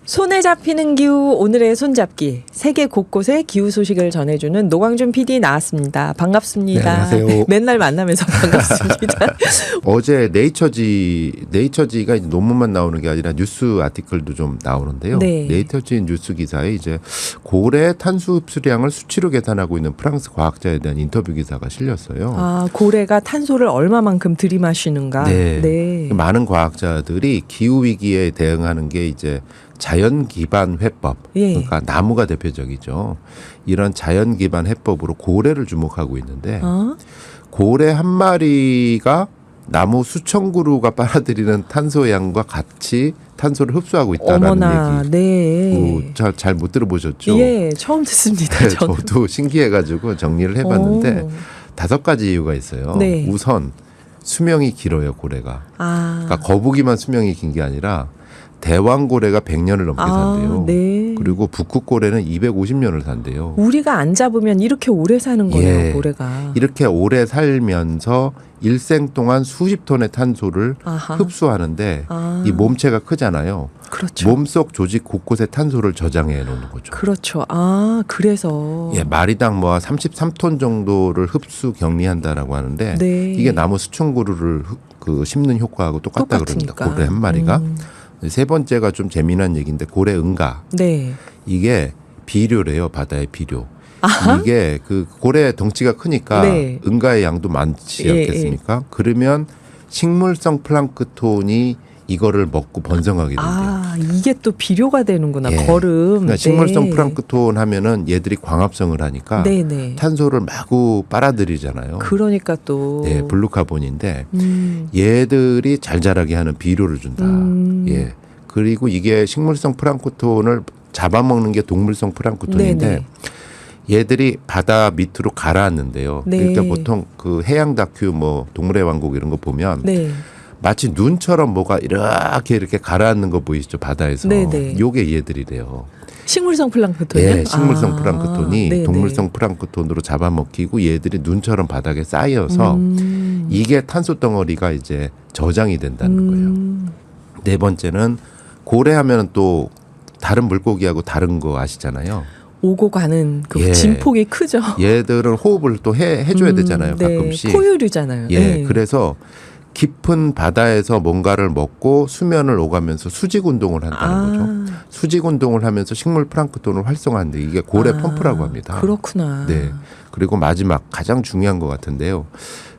손에 잡히는 기후 오늘의 손잡기 세계 곳곳의 기후 소식을 전해주는 노광준 PD 나왔습니다. 반갑습니다. 네, 안녕하세요. 맨날 만나면서 반갑습니다. 어제 네이처지가 이제 논문만 나오는 게 아니라 뉴스 아티클도 좀 나오는데요. 네. 네이처지 뉴스 기사에 이제 고래 탄소 흡수량을 수치로 계산하고 있는 프랑스 과학자에 대한 인터뷰 기사가 실렸어요. 아, 고래가 탄소를 얼마만큼 들이마시는가. 네. 네. 많은 과학자들이 기후 위기에 대응하는 게 이제 자연 기반 회법, 예. 그러니까 나무가 대표적이죠. 이런 자연 기반 해법으로 고래를 주목하고 있는데 고래 한 마리가 나무 수천 그루가 빨아들이는 탄소 양과 같이 탄소를 흡수하고 있다라는 어머나, 얘기. 네. 잘 못 들어보셨죠? 예, 처음 듣습니다. 네, 저는. 저도 신기해가지고 정리를 해봤는데 오. 5가지 이유가 있어요. 네. 우선 수명이 길어요, 고래가. 아, 그러니까 거북이만 수명이 긴 게 아니라 대왕고래가 100년을 넘게 산대요. 네. 그리고 북극고래는 250년을 산대요. 우리가 안 잡으면 이렇게 오래 사는 거예요, 예. 고래가. 이렇게 오래 살면서 일생 동안 수십 톤의 탄소를 아하. 흡수하는데 아. 이 몸체가 크잖아요. 그렇죠. 몸속 조직 곳곳에 탄소를 저장해 놓는 거죠. 그렇죠. 아, 그래서. 예, 마리당 뭐 33톤 정도를 흡수 격리한다라고 하는데 네. 이게 나무 수천 그루를 심는 효과하고 똑같다 그럽니다. 똑같으니까. 고래 한 마리가. 세 번째가 좀 재미난 얘기인데 고래 응가. 네. 이게 비료래요. 바다의 비료. 아하. 이게 그 고래 덩치가 크니까 네. 응가의 양도 많지 예, 않겠습니까? 그러면 식물성 플랑크톤이 이거를 먹고 번성하게 된대요. 아, 이게 또 비료가 되는구나. 예. 거름. 그러니까 식물성 네. 플랑크톤 하면은 얘들이 광합성을 하니까 네네. 탄소를 마구 빨아들이잖아요. 그러니까 또. 예, 블루카본인데 음. 얘들이 잘 자라게 하는 비료를 준다. 예. 그리고 이게 식물성 플랑크톤을 잡아먹는 게 동물성 플랑크톤인데 네네. 얘들이 바다 밑으로 가라앉는데요. 네. 그러니까 보통 그 해양 다큐 뭐 동물의 왕국 이런 거 보면 네. 마치 눈처럼 뭐가 이렇게 가라앉는 거 보이시죠? 바다에서. 네네. 요게 얘들이래요. 식물성 플랑크톤이요? 예, 식물성 아, 플랑크톤이 네네. 동물성 플랑크톤으로 잡아먹히고 얘들이 눈처럼 바닥에 쌓여서 이게 탄소 덩어리가 이제 저장이 된다는 거예요. 네 번째는 고래 하면은 또 다른 물고기하고 다른 거 아시잖아요. 오고 가는 그 예. 진폭이 크죠. 얘들은 호흡을 또 해줘야 되잖아요. 네. 가끔씩. 포유류잖아요. 예, 네. 그래서 깊은 바다에서 뭔가를 먹고 수면을 오가면서 수직 운동을 한다는 거죠. 수직 운동을 하면서 식물 플랑크톤을 활성화하는데 이게 고래 펌프라고 합니다. 그렇구나. 네. 그리고 마지막 가장 중요한 것 같은데요.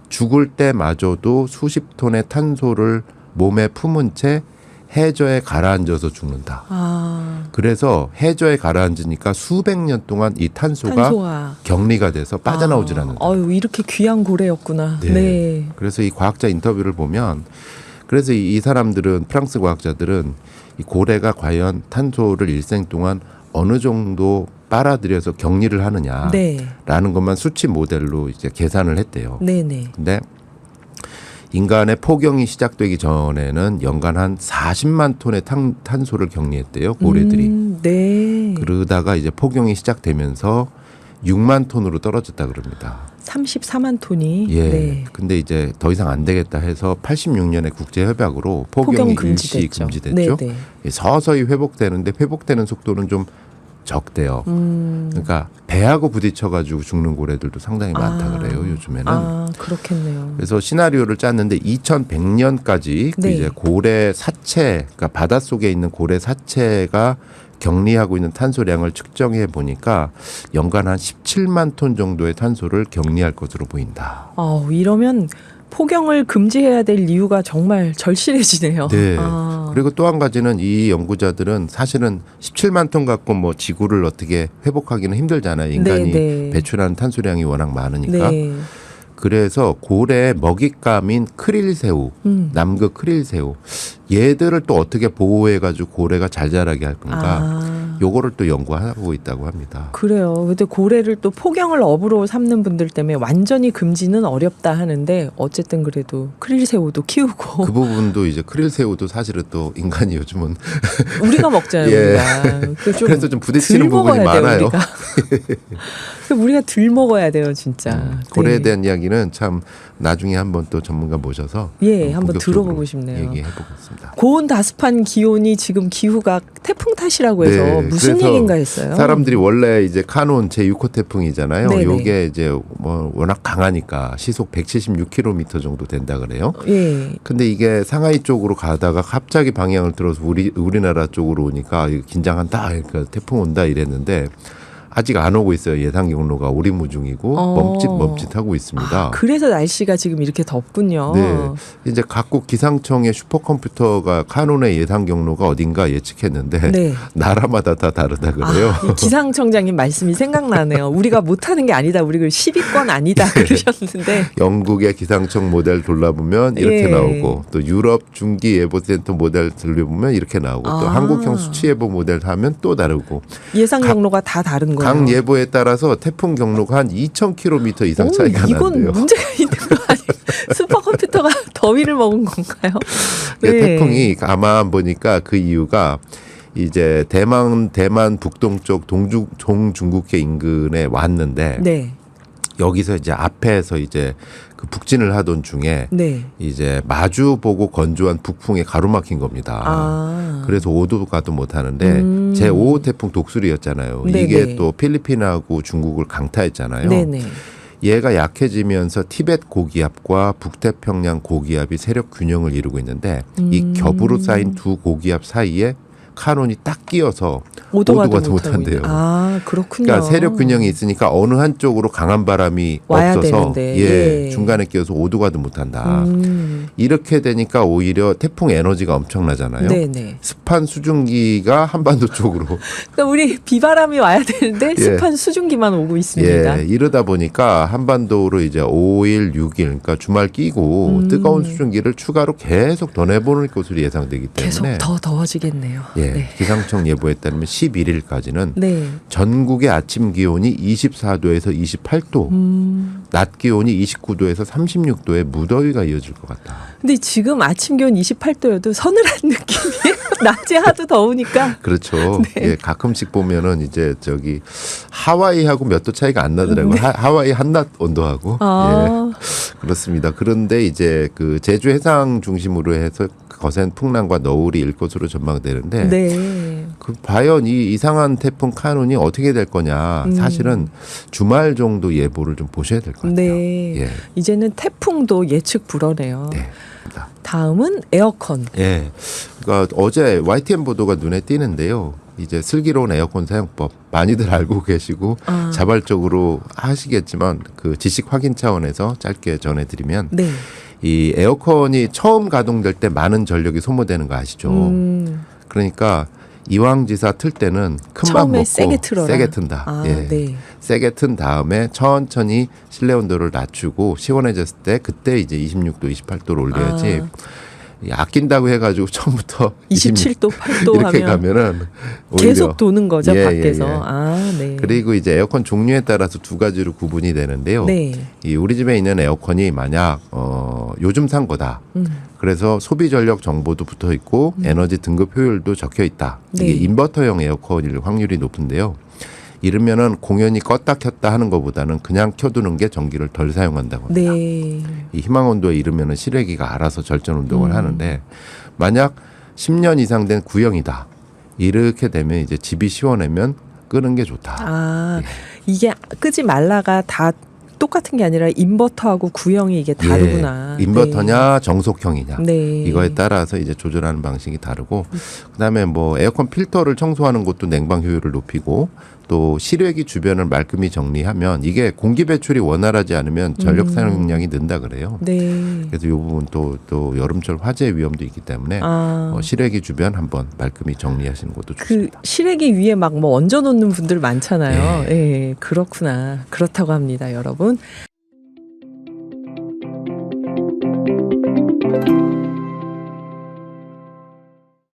죽을 때마저도 수십 톤의 탄소를 몸에 품은 채 해저에 가라앉아서 죽는다. 아, 그래서 해저에 가라앉으니까 수백 년 동안 이 탄소가 격리가 돼서 빠져나오질 않는다. 어유 이렇게 귀한 고래였구나. 네. 네. 그래서 이 과학자 인터뷰를 보면 그래서 이 사람들은 프랑스 과학자들은 이 고래가 과연 탄소를 일생 동안 어느 정도 빨아들여서 격리를 하느냐라는 네. 것만 수치 모델로 이제 계산을 했대요. 네네. 근데 인간의 포경이 시작되기 전에는 연간 한 40만 톤의 탄소를 격리했대요. 고래들이. 네. 그러다가 이제 포경이 시작되면서 6만 톤으로 떨어졌다 그럽니다. 34만 톤이. 예. 네. 근데 이제 더 이상 안 되겠다 해서 86년에 국제 협약으로 포경이 일시 금지됐죠. 네네. 서서히 회복되는데 회복되는 속도는 좀 적대요. 그러니까 배하고 부딪혀가지고 죽는 고래들도 상당히 많다 그래요. 요즘에는. 아, 그렇겠네요. 그래서 시나리오를 짰는데 2100년까지 그 네. 이제 고래 사체, 그러니까 바닷속에 있는 고래 사체가 격리하고 있는 탄소량을 측정해 보니까 연간 한 17만 톤 정도의 탄소를 격리할 것으로 보인다. 이러면 포경을 금지해야 될 이유가 정말 절실해지네요. 네. 아. 그리고 또 한 가지는 이 연구자들은 사실은 17만 톤 갖고 뭐 지구를 어떻게 회복하기는 힘들잖아요. 인간이 네. 배출하는 탄소량이 워낙 많으니까. 네. 그래서 고래의 먹잇감인 크릴새우, 남극 크릴새우 얘들을 또 어떻게 보호해가지고 고래가 잘 자라게 할 건가. 요거를 또 연구하고 있다고 합니다. 그래요. 근데 고래를 또 포경을 업으로 삼는 분들 때문에 완전히 금지는 어렵다 하는데 어쨌든 그래도 크릴새우도 키우고 그 부분도 이제 크릴새우도 사실은 또 인간이 요즘은 우리가 먹잖아요. 예. 우리가. 그래서 좀 부딪히는 덜 부분이 먹어야 돼요, 많아요. 우리가 덜 먹어야 돼요, 진짜. 고래에 네. 대한 이야기는 참 나중에 한번 또 전문가 모셔서 예, 한번 본격적으로 들어보고 싶네요. 얘기해 보겠습니다. 고온 다습한 기온이 지금 기후가 태풍 탓이라고 해서 네, 무슨 그래서 얘기인가 했어요. 사람들이 원래 이제 카논 제6호 태풍이잖아요. 네네. 요게 이제 뭐 워낙 강하니까 시속 176km 정도 된다 그래요. 예. 근데 이게 상하이 쪽으로 가다가 갑자기 방향을 틀어서 우리나라 쪽으로 오니까 이거 긴장한다. 그러니까 태풍 온다 이랬는데 아직 안 오고 있어요. 예상 경로가 오리무중이고 멈칫멈칫하고 있습니다. 그래서 날씨가 지금 이렇게 덥군요. 네, 이제 각국 기상청의 슈퍼컴퓨터가 카논의 예상 경로가 어딘가 예측했는데 네. 나라마다 다 다르다 그래요. 이 기상청장님 말씀이 생각나네요. 우리가 못하는 게 아니다. 우리 그 10위권 아니다 그러셨는데 영국의 기상청 모델 돌려보면 이렇게 예. 나오고 또 유럽 중기 예보센터 모델 돌려보면 이렇게 나오고 또 한국형 수치 예보 모델 하면 또 다르고 예상 경로가 다 다른 거예요. 각 예보에 따라서 태풍 경로가 한 2,000km 이상 차이가 이건 난대요. 문제가 있는 거 아니에요? 슈퍼컴퓨터가 더위를 먹은 건가요? 네. 태풍이 아마 보니까 그 이유가 이제 대만 북동쪽 동중국해 인근에 왔는데 네. 여기서 이제 앞에서 이제 그 북진을 하던 중에 네. 이제 마주 보고 건조한 북풍에 가로막힌 겁니다. 아. 그래서 오도 가도 못 하는데 제5호 태풍 독수리였잖아요. 네네. 이게 또 필리핀하고 중국을 강타했잖아요. 네네. 얘가 약해지면서 티벳 고기압과 북태평양 고기압이 세력 균형을 이루고 있는데 이 겹으로 쌓인 두 고기압 사이에 카논이 딱 끼어서 오도가도 못한대요. 아, 그렇군요. 그러니까 세력 균형이 있으니까 어느 한쪽으로 강한 바람이 와야 없어서 되는데. 예. 중간에 끼어서 오도가도 못한다. 이렇게 되니까 오히려 태풍 에너지가 엄청나잖아요. 네네. 습한 수증기가 한반도 쪽으로 그러니까 우리 비바람이 와야 되는데 예. 습한 수증기만 오고 있습니다. 예, 이러다 보니까 한반도로 이제 5일, 6일 그러니까 주말 끼고 뜨거운 수증기를 추가로 계속 더 내보낼 것으로 예상되기 계속 때문에 더 더워지겠네요. 예, 네. 기상청 예보에 따르면 11일까지는 네. 전국의 아침 기온이 24도에서 28도, 낮 기온이 29도에서 36도의 무더위가 이어질 것 같다. 근데 지금 아침 기온 28도여도 서늘한 느낌이에요. 낮에 하도 더우니까. 그렇죠. 예, 가끔씩 보면은 이제 저기 하와이하고 몇 도 차이가 안 나더라고요. 하와이 한낮 온도하고. 아. 예, 그렇습니다. 그런데 이제 그 제주 해상 중심으로 해서 거센 풍랑과 너울이 일 것으로 전망되는데 네. 그 과연 이 이상한 태풍 카눈이 어떻게 될 거냐 사실은 주말 정도 예보를 좀 보셔야 될 것 같아요. 네. 예. 이제는 태풍도 예측 불허네요. 네. 다음은 에어컨. 예. 그러니까 어제 YTN 보도가 눈에 띄는데요. 이제 슬기로운 에어컨 사용법 많이들 알고 계시고 자발적으로 하시겠지만 그 지식 확인 차원에서 짧게 전해드리면 네. 이 에어컨이 처음 가동될 때 많은 전력이 소모되는 거 아시죠? 그러니까 이왕지사 틀 때는 큰 맘 처음에 먹고 세게 틀어라. 세게 튼다. 아, 예. 네. 세게 튼 다음에 천천히 실내 온도를 낮추고 시원해졌을 때 그때 이제 26도, 28도를 올려야지. 아낀다고 해가지고 처음부터 27도, 8도 이렇게 하면 가면은 오히려 계속 도는 거죠, 예, 밖에서. 예, 예. 아, 네. 그리고 이제 에어컨 종류에 따라서 두 가지로 구분이 되는데요. 네. 이 우리 집에 있는 에어컨이 만약 요즘 산 거다. 그래서 소비 전력 정보도 붙어 있고 에너지 등급 효율도 적혀 있다. 네. 이게 인버터형 에어컨일 확률이 높은데요. 이러면은 공연히 껐다 켰다 하는 것보다는 그냥 켜두는 게 전기를 덜 사용한다고 합니다. 네. 이 희망 온도에 이르면은 실외기가 알아서 절전 운동을 하는데 만약 10년 이상 된 구형이다. 이렇게 되면 이제 집이 시원하면 끄는 게 좋다. 아, 이게 끄지 말라가 다 똑같은 게 아니라 인버터하고 구형이 이게 다르구나. 예, 인버터냐 정속형이냐 네. 이거에 따라서 이제 조절하는 방식이 다르고 그다음에 뭐 에어컨 필터를 청소하는 것도 냉방 효율을 높이고 또 실외기 주변을 말끔히 정리하면 이게 공기 배출이 원활하지 않으면 전력 사용량이 는다 그래요. 네. 그래서 이 부분 또 여름철 화재 위험도 있기 때문에 실외기 주변 한번 말끔히 정리하시는 것도 그 좋습니다. 실외기 위에 막 뭐 얹어 놓는 분들 많잖아요. 예, 그렇구나. 그렇다고 합니다, 여러분.